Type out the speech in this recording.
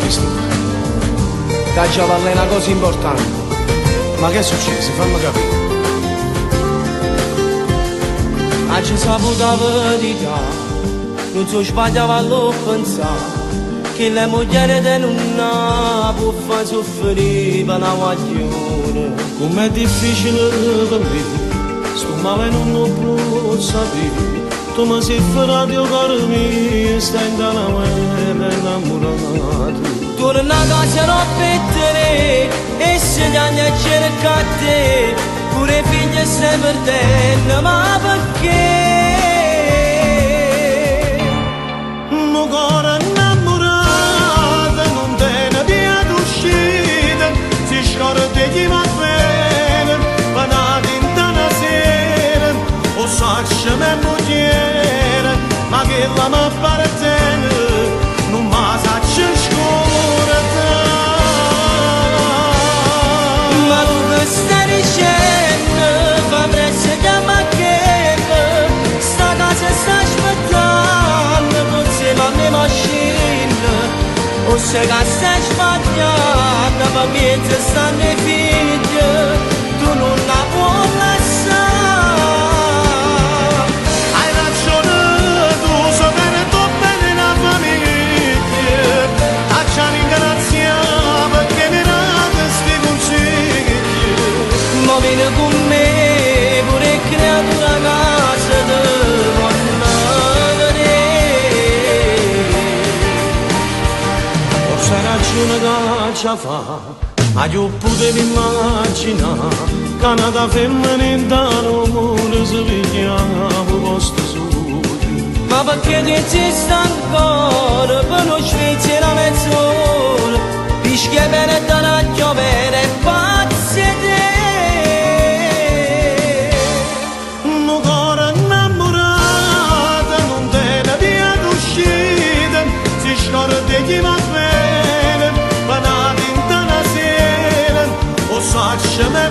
visto? Da giovane è una cosa importante. Ma che è successo? Fammi capire. Oggi saputo la verità, non so sbagliava a pensare che la moglie di nonna può far soffrire per una guaglione. Com'è difficile per me, sto male non lo può sapere. Tu mi sei ferrato caro mio, stai in una guerra innamorato. Torna a casa non pettere e se gli anni a cercare pure figlie stai perdendo, ma perché? Mo' cuore innamorato non tiene via d'uscita, si scorda chi va bene, va una tinta una sera, o saccia me moglie, ma che la mi appartiene, non mi saccia scordare. Ma tu che stai dicendo, fa presto che macchina, sta casa sta aspettando, forse ma ne macchina, o se che stai sbagliando, ma mentre stanno i figli, tu non la puoi lasciare. Hai ragione tu, so bene tu bene la famiglia, faccia ringraziare perché mi date sti consigli. Ma vieni con me, pure creatura casa di donna vedere. Forse hai ragione che ci fa, ma io potevo immaginare che una femmina in amore si pigliava posto suo. Ma perché ti esisti ancora per non svizzare la mezz'ora? Fischia bene da una giovere e pazzi te. Un cuore innamorato non tiene via d'uscita, si scorda chi va bene, va una tinta una sera, o saccia me